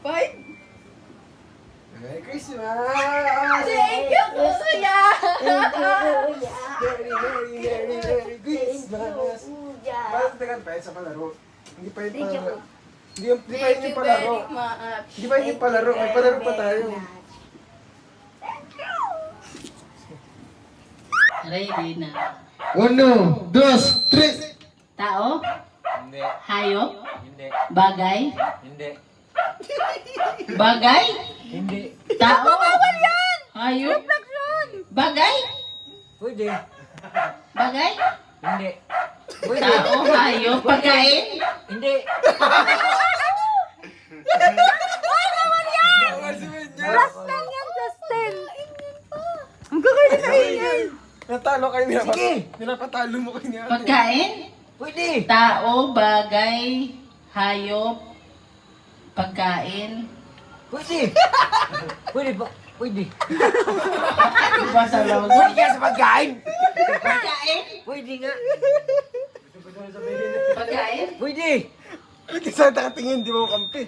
5. Merry Christmas! Thank you, Kuya! Merry Christmas! Bakit tagal pa sa palaro? Hindi pa yun palaro. Hindi pa yun yung palaro. Hindi pa yun yung palaro. May palaro pa tayo. Ready na. 1, 2, 3! Tao? Hindi. Hayop? Hindi. Bagay? Hindi. Bagay? Hindi. Tao? Hayop? Bagay? Pwede. Bagay? Hindi. Pwede. Tao? Hayop? Pagkain? Hindi. Justin yan, Justin! Ang gagawin na ingay! Natalo kayo niya. Sige. Pinapatalo mo kayo niya. Pagkain? Pwede. Tao? Bagay? Hayop? Pagkain? Pwede. Pwede ba? Pwede. Diba sa logo? Pwede ka sa pagkain. Pagkain? Pwede nga. Pagkain? Pwede. Pwede sa nakatingin, di mo kampi.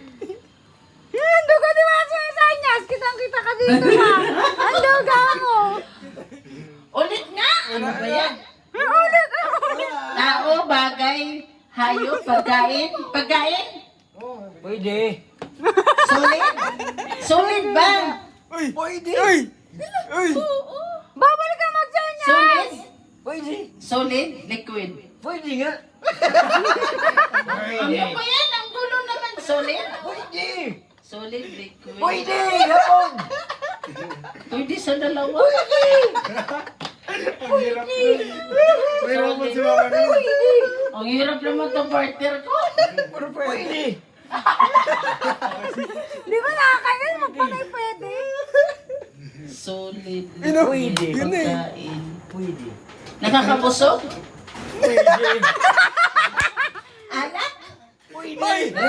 Ando ka di ba sa anyas? Kitang-kita ka dito ba? Ando ka mo! Ulit nga! Ano ba yan? Ulit! Tao? Bagay? Hayop? Pagkain? Pagkain? Pwede. Solid? Solid ba? Uy! Pwede! Uy! Uy! Bawal ka mag-anyas! Solid? Pwede. Solid? Liquid? Pwede nga. Ano ba yan? Ang gulo naman. Solid? Pwede. Solid, liquid. Pwede. Hapon. Pwede sa dalawa. Mayroon mo si Mama na yun. Ang hirap naman itong partner ko. Puro pwede. Di ba nakakain? Magpakay pwede. Solid, Ino, liquid, yun eh. pagkain. Pwede. Nakakabusog? Pwede. Anak? Uy! Pwede.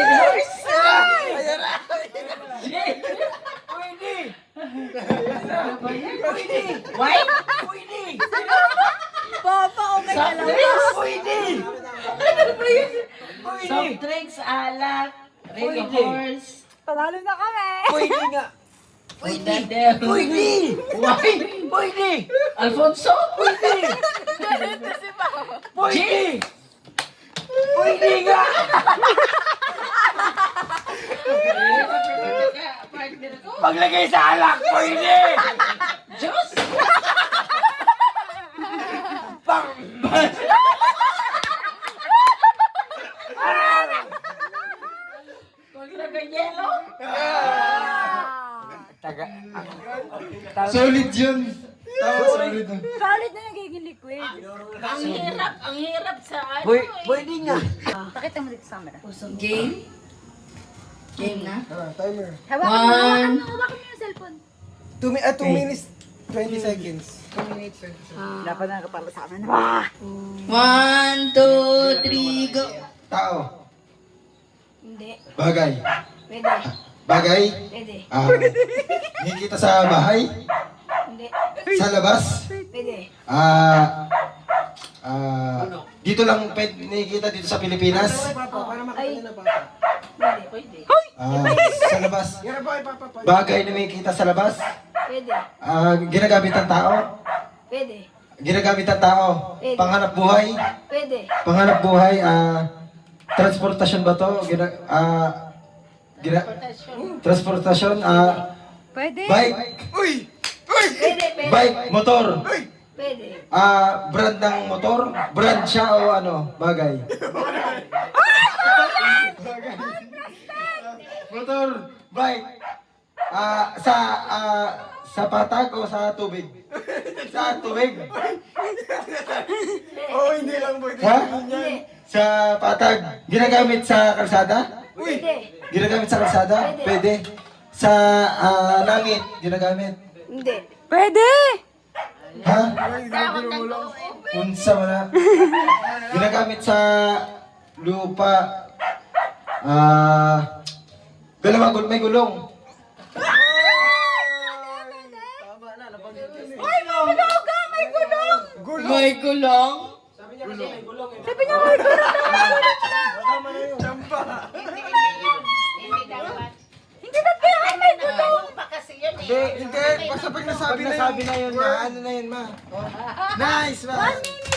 Ano ba yan? Pwede. Wine? Pwede. Papa, okay ka Soft lang. drinks? Pwede. Ano ba yan? Pwede. Soft drinks, alak, red Pwede. horse. Panalo na kami. Pwede nga. Pwede. Pwede. Pwede. Wine? Pwede. Alfonso? Pwede. Pwede. Pwede nga. Partner ko? Paglagay sa alak, pwede. Diyos? Pang. Paglagay yelo? Taga. Solid yun. Tama, solid yun. Solid na nagiging liquid. Ang hirap sa ano Pwede nga. Pakita mo dito sa camera. Game? Game na? Timer. Hawakan mo yung cellphone. 2 minutes, 20 seconds. 2 minutes, 20 seconds. Dapat na kapala sa amin. Wah! 1, 2, 3, go! Tao. Hindi. Bagay. Pwede. Bagay. Pwede. Nakikita sa bahay. Hindi. Sa labas. Pwede. Dito lang pwede nakikita dito sa Pilipinas. Ay. Pwede. Sa labas. Bagay na nakikita sa labas. Pwede. Ginagamit ng tao. Pwede. Ginagamit ng tao. Panghanap buhay. Pwede. Panghanap buhay. Transportasyon ba to? Transportasyon. Pwede. Bike. Pwede. Pwede. Bike. Motor. Pwede. Brand ng motor. Brand siya o ano? Bagay. Motor. Bike. Sa patag o sa tubig? Sa tubig. Hindi. Ha? Sa patag. Ginagamit sa kalsada? Pwede. Ginagamit sa kalsada? Pwede. Sa langit. Ginagamit. Hindi. Pwede. Ha? Unsa mo na? Ginagamit sa lupa. May gulong. Ay, mawagaw ka! May gulong! May gulong? Sabi niya may gulong na! Champa. Hindi Hindi, basta pag nasabi na yun, ma, ano na yun, ma. Oh. Nice, ma. 1 minute.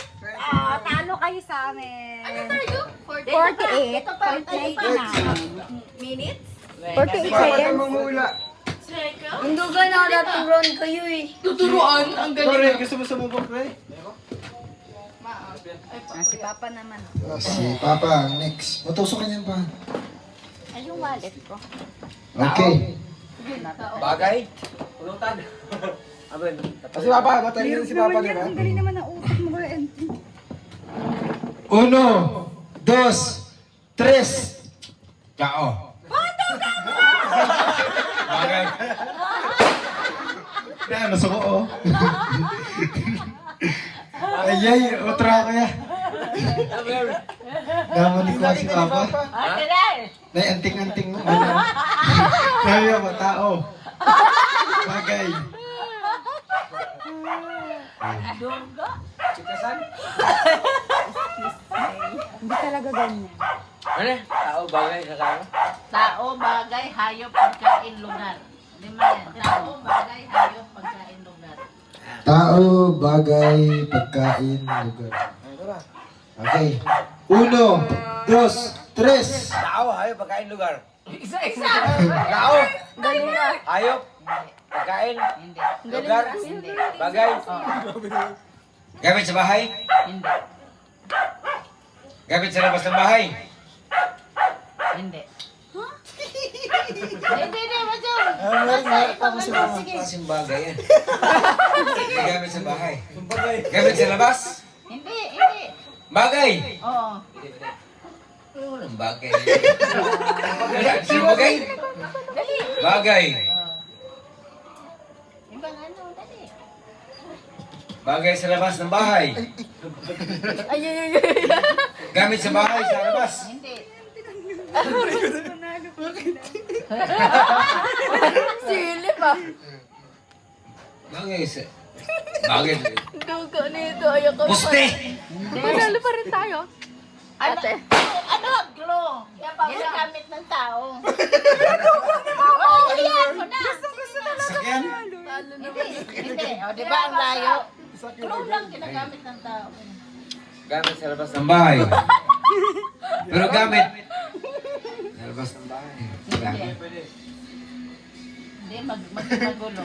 Talo kayo sa amin. Ano tayo? 48. Ito pa. 48 na. Minutes? 48 Baka seconds. mamula. Hindi ka nakaturuan kayo eh. Tuturuan? Ang galing. Pre, gusto mo sumubok, pre? Si Papa naman. Si Papa, next. Matusok ka niyan pa. Ay, yung wallet ko. Okay. Bagay? Pulutan. Abin. Kasi Papa, matalino si Papa, di ba? Ang galing naman ang utak mo, Kuya NT. 1, 2, 3. Kao. Bagay. Yan, nasa ko, oh. Ayay, otra ko ya. Naman ko si Papa. Nay, anting-anting mo. Sabi ako, tao. Bagay. Sikasan? Hindi talaga ganyan. Ano? Tao, bagay, nakano? Tao, bagay, hayop, pagkain, lugar. Lima yan. Tao, bagay, hayop, pagkain, lugar. Tao, bagay, pagkain, lugar. Okay. 1, 2, 3. Tao, hayop, pagkain, lugar. Isa-isa. Tao, Galing na. hayop, pagkain, Hindi. lugar, Hindi. bagay. Gamit sa bahay? Hindi. Gamit sa labas ng bahay? Hindi. Hindi, Major. Klaseng bagay yan. Hindi gamit sa bahay. Gamit sa labas? Hindi. Bagay! Oo. Ano walang bagay? Sino bagay? Bagay. Ibang ano, dali. Bagay sa labas ng bahay. Gamit sa bahay sa labas. Hindi. Silip ah. Bagay sa... Bagay sa... Dugo nito. Ayoko. Puste! Manalo pa rin tayo. Ate. Ano? Glow. Ginagamit ng tao. Oo, yan mo na. Sakyan? Hindi. O, di ba ang layo? Glow lang ginagamit ng tao. Gamit sa labas ng bahay. Pero gamit. Sa labas ng bahay. Gamit. Hindi, magulo.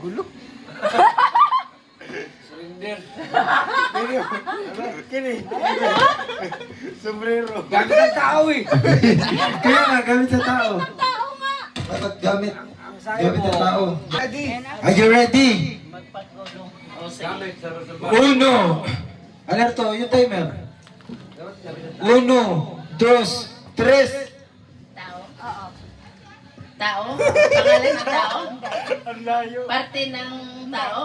Gulo. Surrender. Kini. Sombrero. Gamit ng tao eh. Kaya nga, gamit sa tao. Tao nga. Dapat gamit. Gamit sa tao. Ready? Are you ready? Magpagulong. O, sige. Gamit sa labas ng bahay. 1. Alerto, yung timer. 1, 2, 3. Tao. Oo. Tao? Pangalan ng tao? Ang layo. Parte ng tao?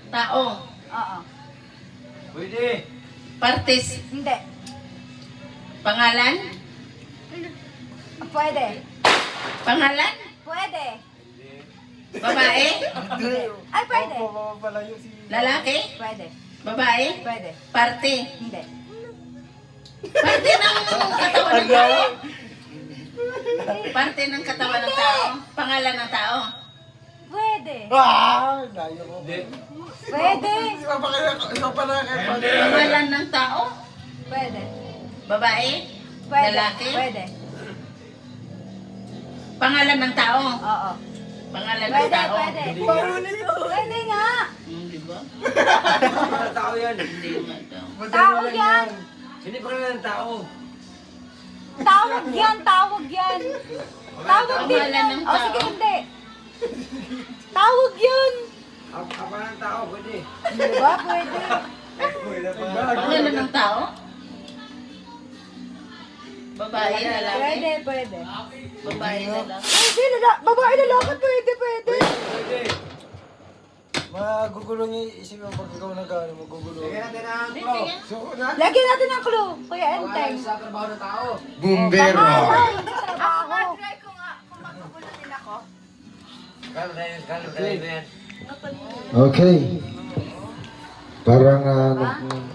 Tao. Oo. Pwede. Partes. Hindi. Pangalan? Pwede. Pangalan? Pwede. Babae? Ay, pwede. Palayo si... Lalaki? Pwede. Babae? Pwede. Parte? Hindi. Parte ng katawan ng tao? Parte ng katawan ng tao? Pangalan ng tao? Pwede. Ah! Layo ko. Pwede. Ikaw pa na kaya pala. Pangalan ng tao? Pwede. Babae? Pwede. Lalaki? Pwede. Pangalan ng tao? Oo. Pangalan ng Pwede, tao? pwede. Pwede nga. Di ba? Tao yan. Hindi nga daw. Tawag yan. Hindi pa ng tao. Tawag yan. Tawag yan. Tawag din Pangalan yan. ng O, sige, tao. hindi. Tawag yun. Apa ng tao, pwede. Di ba? Pwede. Pangalan ng tao? Babae, lalaki? Pwede, pwede. Babae, lalaki? Pwede, babae, lalaki, pwede, pwede. Magugulo niya isip mo pag ikaw nag-ano, magugulo. Bibigyan. So, na? Lagyan natin ng clue, Kuya Enteng. Bumbero. Pangalan sa trabaho. Kalo na yan. Okay. Parang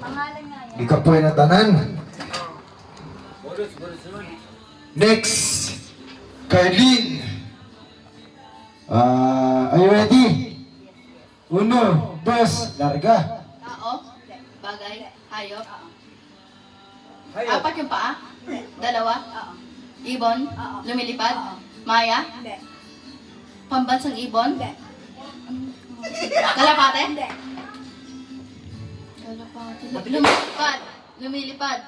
Pangalan nga yan. ikapoy na tanan. Bonus naman. Next. Carlene. Are you ready? Uno, dos, larga. Tao, bagay, hayop. Hayop. Apat yung paa? Dalawa? Ibon? Lumilipad? Maya? Pambansang ibon? Kalapate? Kalapate. Lumilipad? Lumilipad?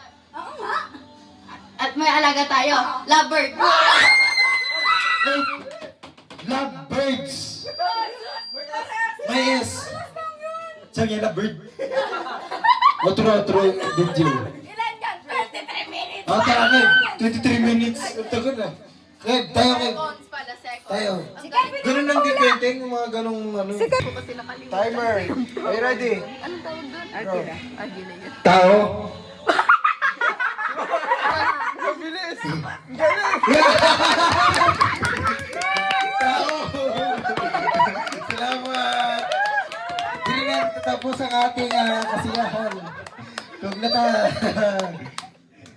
At may alaga tayo? Lovebird? Lovebirds. May S. Sabi niya lovebird. Otro, video. Ilan yan? 23 minutes. Tara kayo. 23 minutes. Ang tagal na. Kayo, tayo kayo. Seconds pala, seconds. Tayo. Ang galing. Ganun lang din kwenteng, yung mga ganong ano. Timer. Are you ready? Go. Tao. Mabilis. Galing. Tao. Salamat. Hindi na tatapos ang ating kasiyahan. Huwag na ta.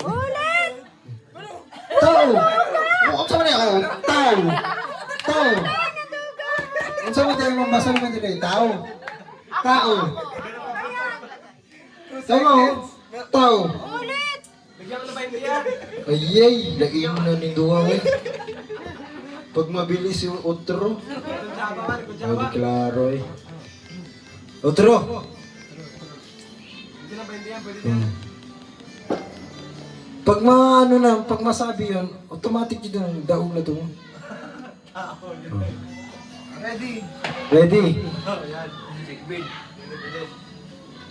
Ulit! Tao. Kung saan na ako? Tao. Tao. Kung saan mo tayo mambasa naman dito eh? Tao. Tao. Tama oh. Tao. Ulit! Bigyan ko na ba yan? Ayay, lagay mo na ninduwa eh. Pag mabilis yung outro. Hindi klaro eh. Outro. Bigyan na ba yan? Pwede yan. Pag pag masabi yun, automatic yun ang daog na to. Ready? Ready?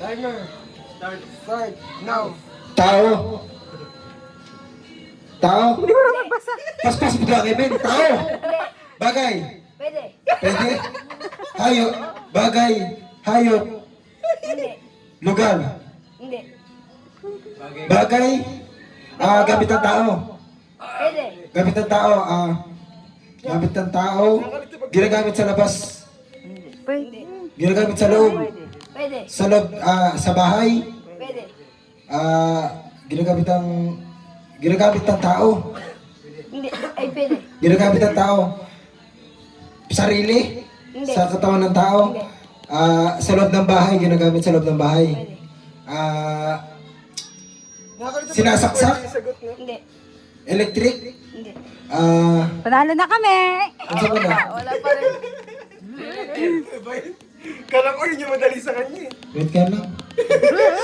Timer. Start. Now. Tao. Tao. Hindi mo na magbasa. Paspas bigla kay Ben. Tao. Bagay. Pwede. Pwede. Hayop. Bagay. Hayop. Hindi. Lugar. Hindi. Bagay. Gamit ng tao. Pwede. Gamit ng tao. Gamit ng tao. Ginagamit sa labas. Pwede. Ginagamit sa loob. Pwede. Sa loob, sa bahay. Pwede. Ginagamit ng tao. Hindi. Ay, pwede. Ginagamit ng tao. Sarili. Hindi. Sa katawan ng tao. Sa loob ng bahay. Ginagamit sa loob ng bahay. Nakakalito ba? Sinasaksak? Pwede yung sagot na. Hindi. Electric. Hindi. Panalo na kami. Ano sa na? Wala pa rin. Kala ko yun yung madali sa kanya eh. Wait ka lang.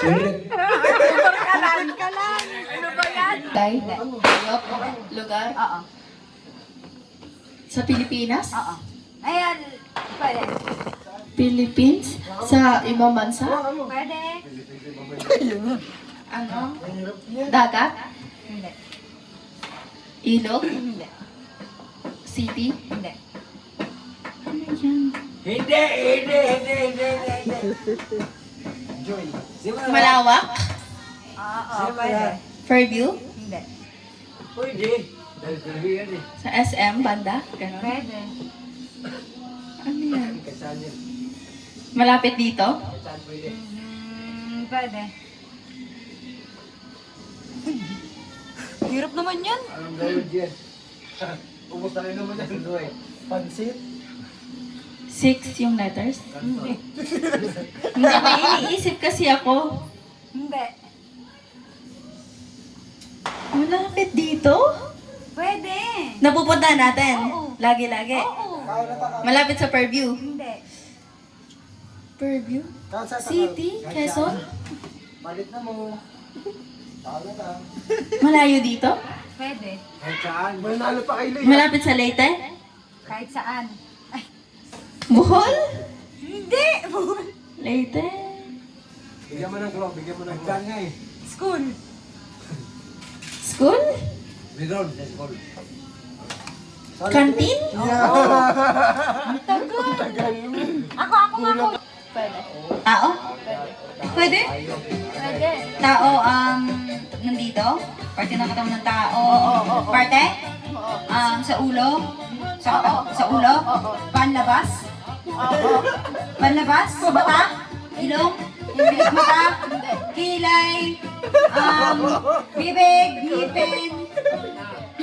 Sorry. Day, hayop, lugar. Oo. Sa Pilipinas? Oo. Ayan. Pwede. Philippines? Sa ibang bansa? Pwede. Ano? Dagat? Hindi. Ilog? Hindi. City? Hindi. Ano yan? Joy. Malawak? Oo. Pwede. Fairview? Hindi. Sa SM, banda? Ganon? Pwede. Ano yan? Malapit dito? Pwede. Hirap naman yan. Anong gawin dyan? Ubus na rin naman yan, Joy. Pansit? 6 yung letters? Hindi, may iniisip kasi ako. Hindi. Malapit dito? Pwede. Napupunta natin? Oo. Lagi-lagi? Oo. Malapit sa Fairview? Hindi. Fairview? Count sa City? Quezon? Malit na mo. Tala lang. Malayo dito? Pwede. Kahit saan. Manalo pa kayo. Malapit sa Leyte? Kahit saan. Ay. Bohol? Hindi. Leyte? Bigyan mo ng club, bigyan mo ng club. nga eh. School. School? Bidron, sa school. Canteen? Ako nga. Pwede. Tao? Pwede? Pwede. Tao, nandito? Parte ng katawan ng tao? Parte? Sa ulo? Sa ulo? Panlabas? Panlabas? Mata? Ilong? Mata? Kilay? Bibig? Ngipin?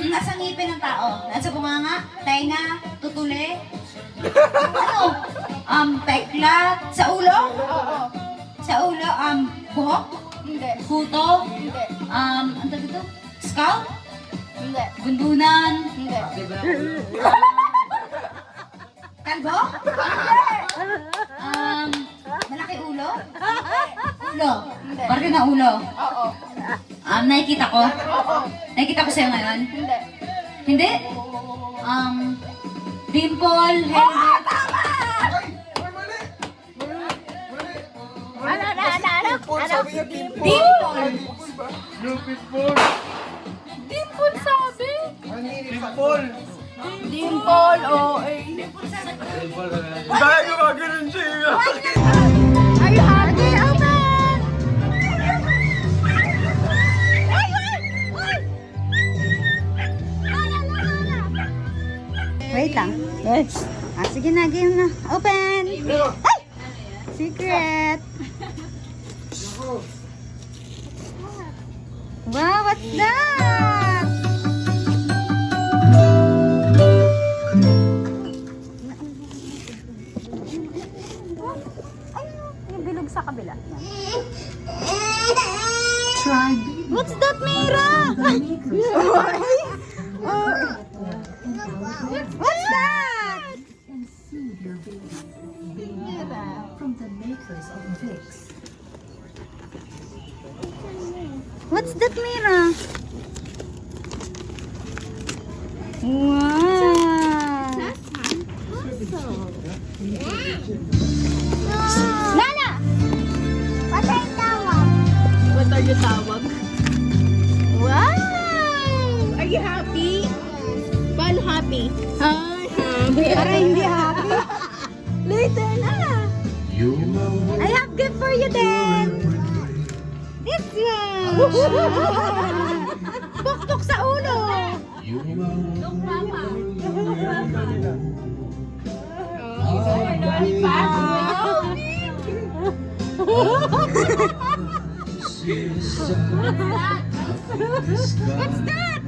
Nasa ngipin ng tao? Nasa bunganga? Tainga? Tutuli? Ano? Peklat? Sa ulo? Oo. Sa ulo, buhok? Hindi. Kuto? Hindi. Ano dito? Scalp? Hindi. Gundunan? Hindi. Kalbo? Malaki ulo? Ulo? Hindi. Parte na ulo? Oo. Nakikita ko? Oo. Nakikita ko sa'yo ngayon? Hindi. Hindi? Dimple? Helmet? Ay, mali! Mali! Dimple, sabi niya dimple. Dimple? Dimple ba? Dimple sabi. Dimple! Dimple, oo. Dahil gumagano'n siya! Are you happy? Open! Ay, ay! Ay! Wait lang. Yes. Sige na, game na. Open! Ay! Secret! Wow, what's that? Ay, yung bilog sa kabila. Yan. What's that, Mira? What's that? What's that, Mira? Wow. Nana! What are you tawag? What are you tawag? Wow! Are you happy? Paano happy? Ay, happy. Para hindi happy. Later na. I have gift for you then. This one. Pukpuk sa ulo. What's that?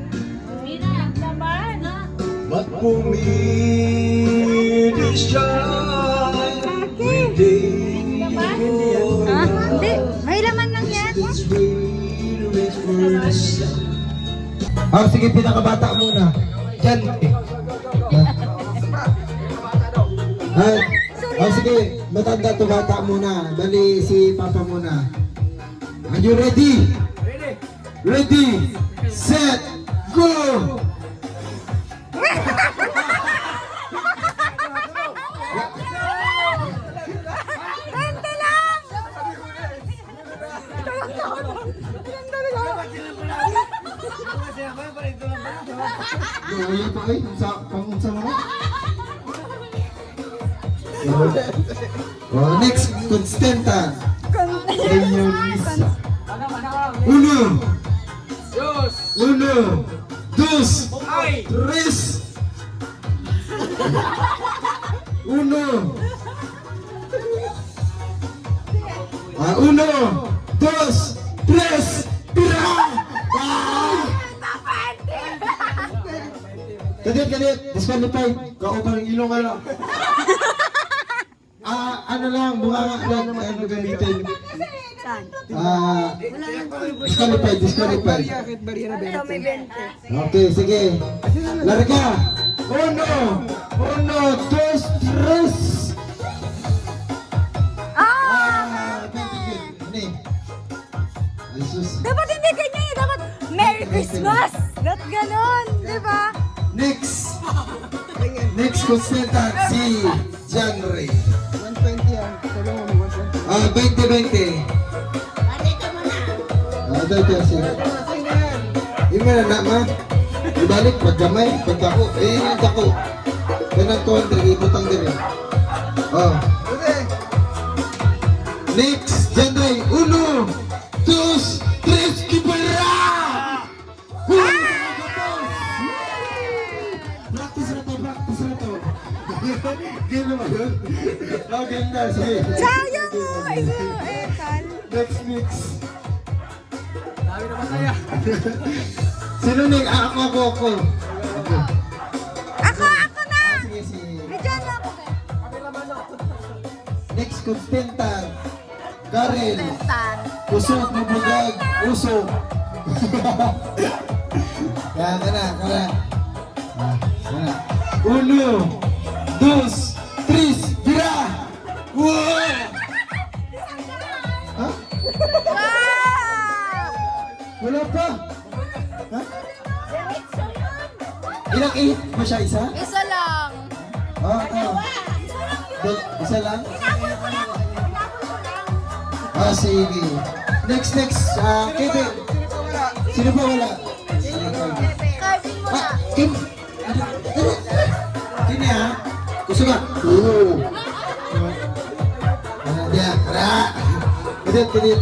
But for me, this child, we day Ha? Hindi. May laman lang yan. Sige, pinakabata muna. Diyan. Sige, matanda to bata muna. Bali si Papa muna. Are you ready? Ready, set, go! Rente lang. Ayaw pa kayo, pangunsa mo na. Next, Constanta. Uno, dos, tres. Uno, dos, tres, tira! Kadit, disqualified. Kaupan ng ilong ka lang. Ano lang, bunga lang ano gamitin. Disqualified. Okay, sige. Larga. Uno, dos, tres. Dapat hindi ganyan eh. Dapat Merry Christmas. Dapat ganon. Di ba? Next contestant si John Ray. 120 yan. Tulungan mo, 120. 20-20. Dito siya. Yung mga na ma. Ibalik, pagkamay, pagkako. Dako. Ganang 200, ibutang din eh. Next, John Ray. 1, 2, 3, kipera! Practice na to. Game naman yun? Game na, sige. Sayang mo. Etal. Next mix. Sino ning? Ako. Ako na. Sige. Bigyan mo ako. Constantan. Karen. Tan. Usok, mabugag, usok. Yan, kana. Ah, kana. 1, 2, 3, gira! Wow! Ha? Wala pa? Ha? Ilang ihit mo siya? Isa? Isa lang. Isa lang? Ah, sige. Next. Kevin. Sino pa wala? Carvin mo na. Kim. Sini ha? Gusto ka? Oo. Dia. Tara. Kedit.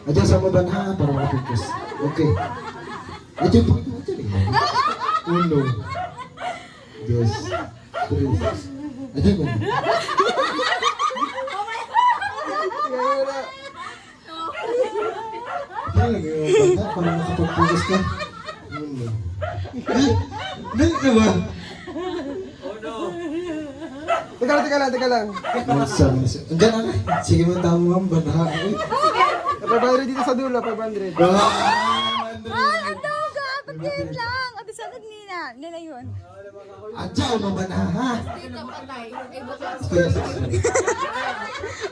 Aja sama banha para mapikus. Oke. Aja po. Uno. Dos. Tres. Aja po. Talaga, banha para makapagpugas ka. Uno. Ano ba? Teka lang. Enggak na. Sige mo tama ma'am, banha. 500 dito sa dulo, 500. Ang duga. Ba't ganyan lang? O, di sa nila. Nila yun. Adyaw mo banha ha?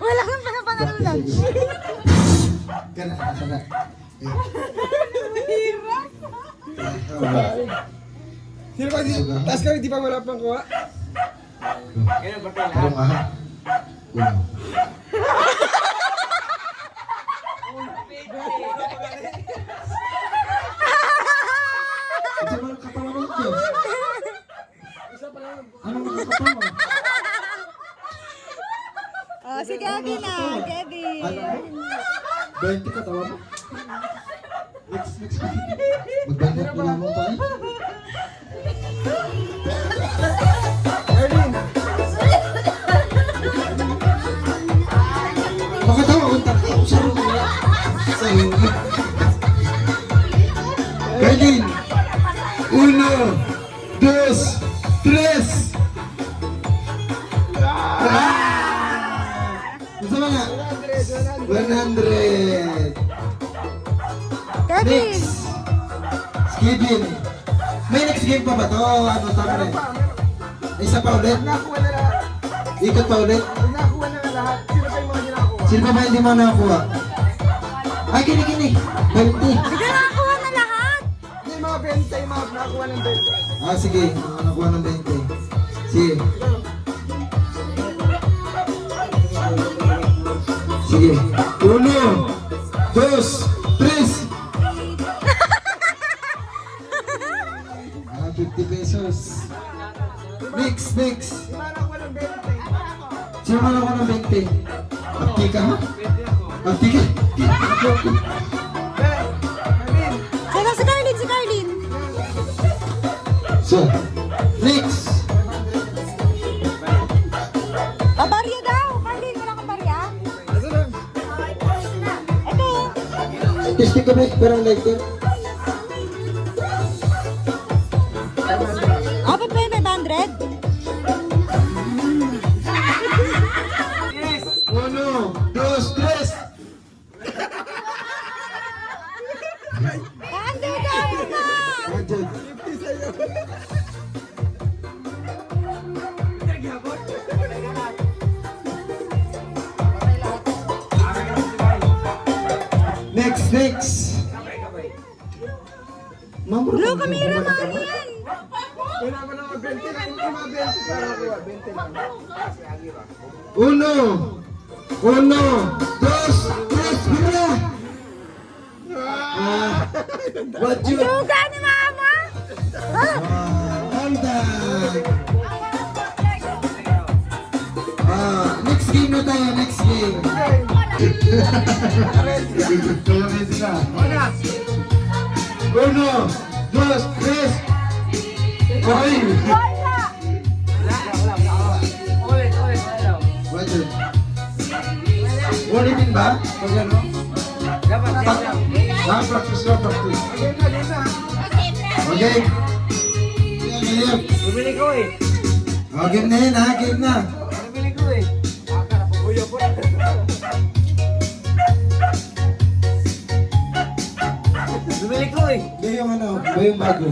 Wala kang panalunan. Kana. Sino pa? Taas ka, di pa wala pang kuha? Parang aha. Uno. Isa ba ang katawan mo ito? Ano makakatawa? Oh, si Kevin na. Kevin. Ano? 20 katawa mo? Next. Magbangat mo naman pa eh. Erlin! Makatawa kung takot sa mga. Berlin! 1, 2, 3! Isa mga? 100! Kevin. Next! Skidin! May next game pa ba to? Ano tama rin? Isa pa ulit? Nakuha na lahat. Ikot pa ulit? Nakuha na lahat. Sino pa yung mga ginakuha? Sino pa ba hindi mo nakakuha? Ay, kini. 20. Hindi ka nakakuha na lahat. Hindi, yung mga 20, yung mga nakuha ng 20. Ah, sige. Nakuha ng 20. Sige. Sige. 1, 2, 3. 50 pesos. Next. Yung mga nakuha ng 20. Sino man ako ng 20? Magti ka ha? Magti ka? Erlin! Sino si Carlin? So, next. Pabarya daw. Carlin, wala kang barya? Ito lang. Ito. Testing ko ba? Parang like that. Apat ba yung 500? 1, 2, 3. Ang duga mo na. Andyan. 50 sa'yo. Next. Blue, kamera mo yan. Wala ko naman 20 lang. Yung mga 20 para nakuha. 20 lang. 1, 2, 3, bila. What you? Duga ni Mama. All done. Next game na tayo. Next game. Ready na. 1, 2, 3. Okay. What yun? Ulitin ba? Pag ano? Practice. Okay. Bumili ko eh. Game na yun ha, game na. Bumili ko eh. Ba yung ano, ba yung bago?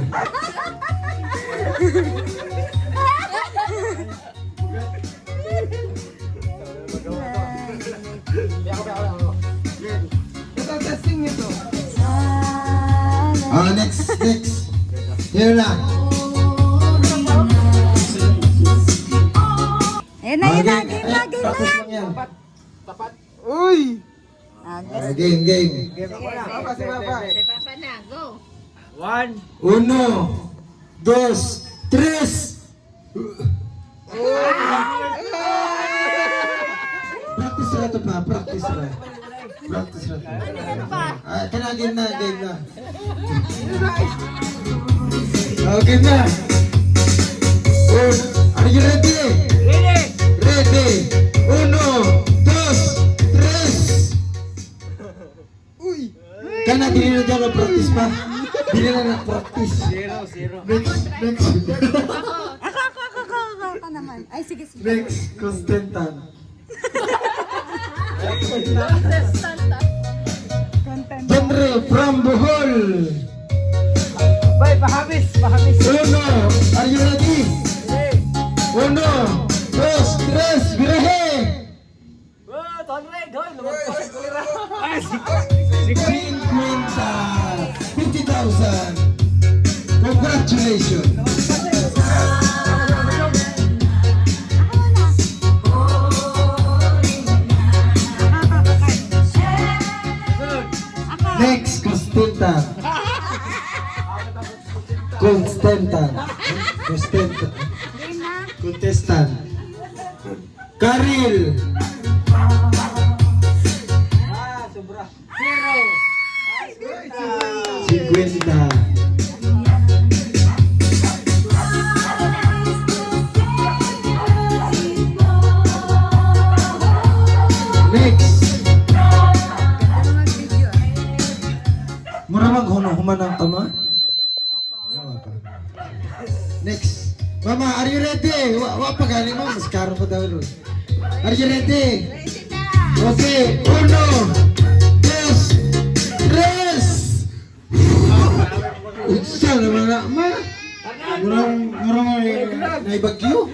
Ito, testing nito. Ah, next. Here na. Ayun na, yun na, game na, game na Tapos yan. lang yan. Uy! Ah, Ah, game. Papa, si Papa. Si Papa na, go. 1, 2, 3. Practice na ito pa, practice na. Ah, game na. Oh, game na. Oh, are you ready? Ready. 1, 2, 3. Uy! Kana dili na dyan practice pa. Dili na practice. Zero. Next. Ako naman. Ay, sige. Next, Constantan. Genre from Bohol. Bay, pahabis. 1, are you ready? 1, 2, 3, virahe! Ay, 50,000. Congratulations. Next, Constantan. Contestant. Karil. Zero. 50. Next. Mura humanang tama? Next. Mama, are you ready? Wa pa galing mo, mas karo pa daw ron. Are you ready? Okay, 1, 2, 3. Utsa naman na, ma. Murang naibagyo.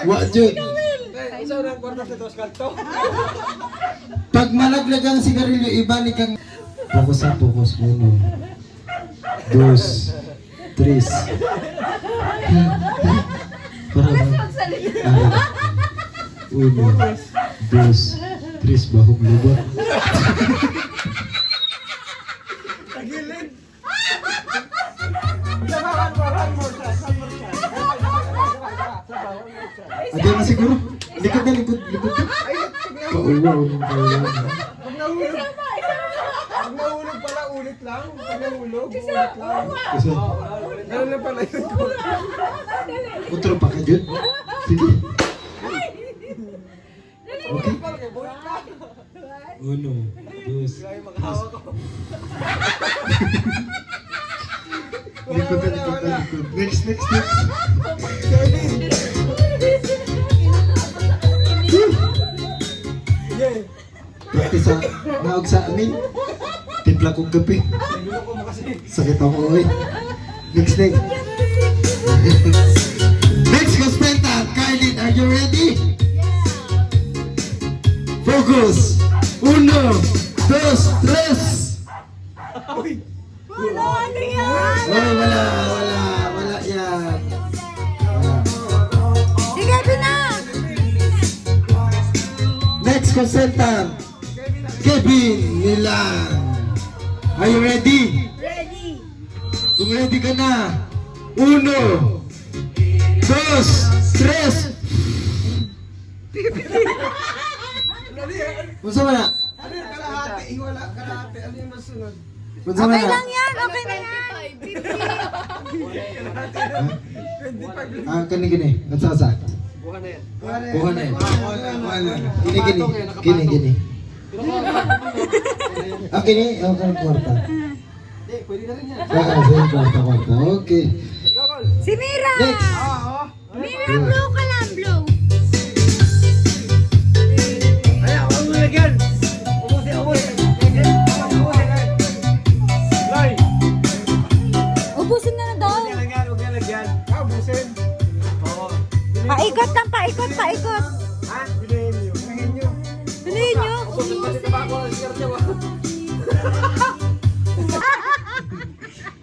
Wa jud. Isa na ang kwarta sa dos kalto. Pag malaglag ang sigarilyo, ibalik ang... Fokus. 1, 2, 3. Para ba? 1, 2, 3, bahog luba. Tagilid. One more shot. Ada na siguro. Likod na. Pauwa. Pag nahulog pala, ulit lang. Pag nahulog, ulit lang. Kasi, Ganun lang pala yun. utro pa ka dyan. Sige. Okay. 1, 2, 3. Likod. Next. Practice sa naog sa amin. Timpla kong gabi. Sakit ako oy. Next. Next, Constantan. Kailin, are you ready? Focus. 1, 2, 3. Ano yan? Oh, wala yan. Sige, Bina! Next, Constantan. Kevin Nilang. Are you ready? Ready! Kung ready ka na. 1, 2, 3. Unsa man na? Ano yung kalahati? Wala kalahati. Ano yung masunod? Unsa man Okay na? lang yan, okay na yan. 25 lang. Ah, kini. Unsa? Buha na yan. Buha na. Kini. Ah, kini. Okay, kwarta. Pwede na rin yan. Kwarta. Okay. Si Mira! Next. Mira, blow ka lang, blow. Ay, ako ang lagyan. Umusin. Paikot, paikot. Ha? Piliin niyo. Piliin niyo. Piliin nyo.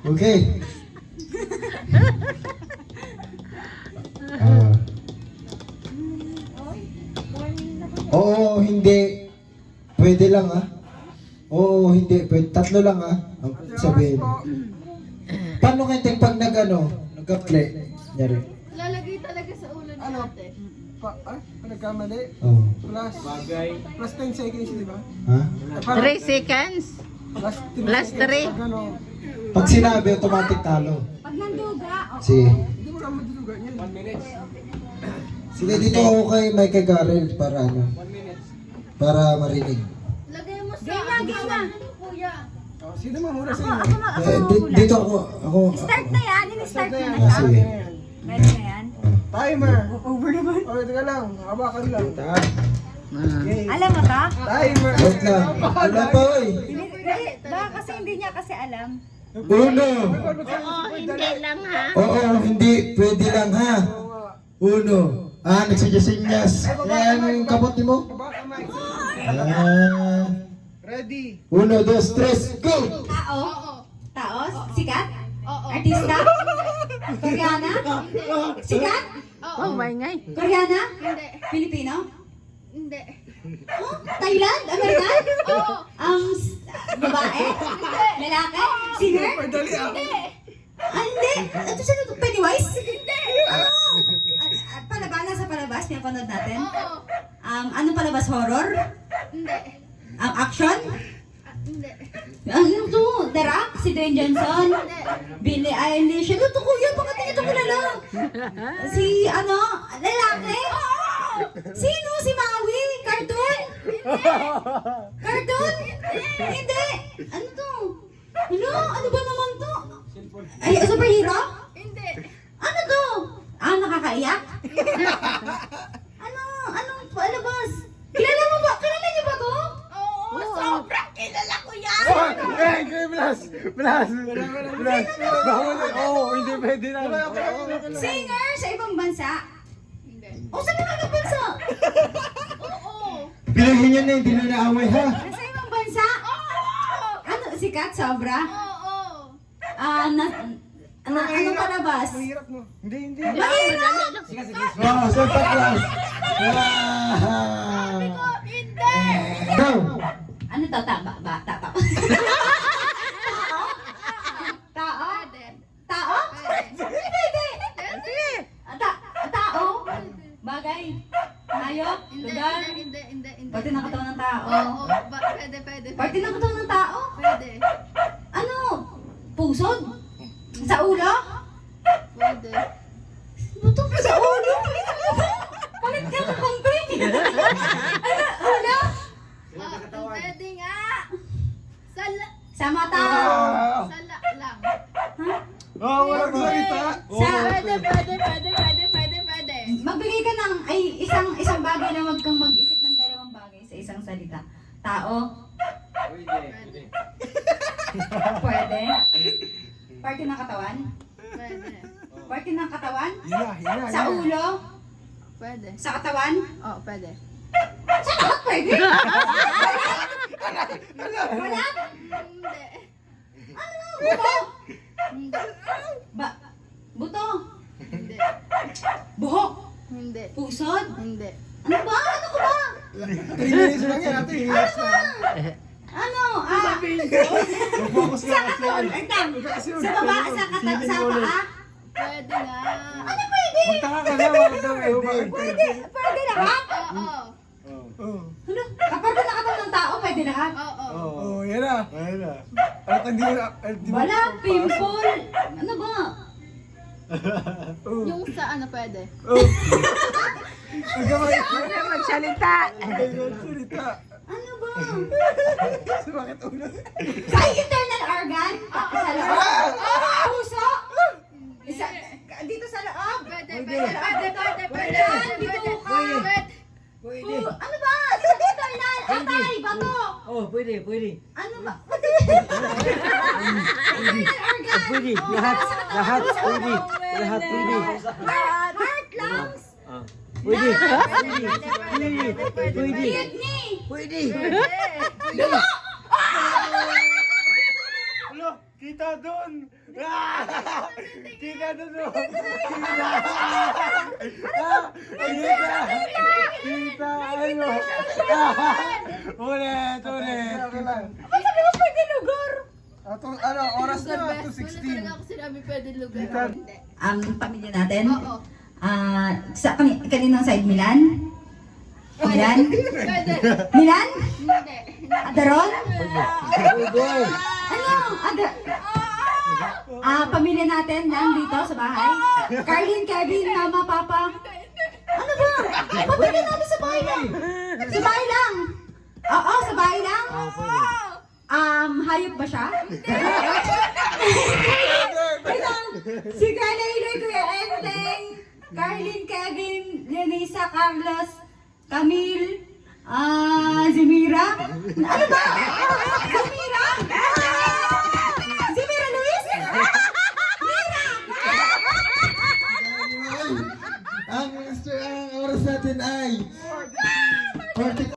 Okay. Ah. Oo, hindi. Pwede lang ah. Oo, hindi. Pwede. Tatlo lang ah. Ang sabihin. Paano kayo pag nagka-play? Nyari. Lalagay talaga sa ulo ni Ano? ate. Nagkamali. Oo. Plus 10 seconds, di ba? Ha? 3 seconds. Plus Plus 3. Pag ano, Pag sinabi, automatic talo. Pag nanduga, Sige. hindi mo naman madulugan yan. 1 minute. Sige, dito ako kay Michael Garrel para ano. Para marinig. Lagay mo sa game na. kuya. Sino mamura sa inyo? Dito ako. Start na yan. Ini-start na Ah, sige. Ready na yan? Timer. Over naman. Oh, teka lang. Habakan lang. Okay. Alam mo ta? Timer. Wait lang. Wala pa, oy. Baka kasi hindi niya kasi alam. Uno. Hindi lang ha. Oo, hindi. Pwede lang ha. Uno. Ah, nagsinyas-sinyas. Ayan yung kapot mo. Baka Mike. Ah. Ready. 1, 2, 3, go! Tao? Taos? Sikat? Oo. Artista? Koreana? Sikat? Oh, maingay. Koreana? Hindi. Pilipino? Hindi. Oh, Thailand? American? Oo. Babae? Lalaki? Singer? Dali ah. Hindi. Ito sino to? Pennywise? Hindi. Palabas? Nasa palabas? Pinapanood natin? Oo. Anong palabas? Horror? Hindi. Action? Hindi. Ano to? The Rock? Si Dwayne Johnson? Hindi. Billie Eilish? Ano to kuya? Bakit hindi ito kilala? Si lalaki? Sino? Si Maui? Cartoon? Cartoon? Hindi. Ano to? Ano ba naman to? Ay, superhero? Hindi. Ano to? Nakakaiyak? Anong palabas? Kilala mo ba? Kilala niyo ba to? Oo. Sobrang kilala ko yan. Blast. Bawal. Oo, hindi pwede na. Singer sa ibang bansa? Hindi. O, saan naman ang bansa? Oo. Bilangin niya na, hindi na naaway ha. Nasa ibang bansa? Ano, sikat? Sobra? Oo. Anong palabas? Mahirap mo. Hindi. Wow, Santa Claus. Wow. Hindi. Go! Ano to? Tao? Tao? Pwede. Tao? Pwede. Tao? Bagay? Hayop? Hindi. Lugar? Hindi. Parte ng katawan ng tao? Oo. Pwede. Parte ng katawan ng tao? Pwede. Ano? Pusod? Sa ulo? Pwede. Buto sa ulo? Palit ka sa concrete. Ulo? Pwede nga. Sa mata? Sala lang. Oh, walang salita. Pwede. Magbigay ka ng isang bagay na wag kang mag-isip ng dalawang bagay sa isang salita. Tao? Pwede. Parte ng katawan? Pwede. Parte ng katawan? Hina. Sa ulo? Pwede. Sa katawan? Oo, pwede. Sa lahat pwede? Wala? Hindi. Buto? Hindi. Buto? Hindi. Buhok? Hindi. Pusod? Hindi. Ano ba? Ano ka ba? 3 minutes lang yan, ate. Hilas na. Ano? Focus Sa katawan? Sa baba? Sa paa? Pwede nga. Ano pwede? Magtaka ka na, bakit daw eh? Pwede lahat? Oo. Ano? Kapag na katawan ng tao, pwede lahat? Oo. Oh, yan na. At hindi mo na. Wala, pimple. Ano ba? Yung sa ano pwede? Magsalita. Salita. Ano ba? Bakit ulo? Sa internal organ? Sa loob? Puso? Dito sa loob? Pwede. Dito ka? Ano ba? Sa internal? Atay, bato? Oh, pwede. Ano ba? Pwede. Lahat pwede. Heart, lungs? Pwede. Pwede. Pwede. Ano? Kita doon! Kita doon! Kita! Ano? Ulit! Sabi mo pwede lugar. Ano? Oras na? 2:16. Ako sinabi pwede lugar. Kita. Ang pamilya natin? Sa kaninang side, Milan? Milan? Milan? Hindi. Adaron? Pwede. Ano? Pamilya natin lang dito sa bahay? Carlin, Kevin, Mama, Papa? Ano ba? Pamilya natin sa bahay lang. Sa bahay lang. Oo, sa bahay lang. Hayop ba siya? Wait lang. Si Kuya Iloy, Kuya Enteng, Carlin, Kevin, Lenisa, Carlos, Camille, Zimira. Ano ba? Zimira? Zimira Luis? Mira! Ang oras natin ay 40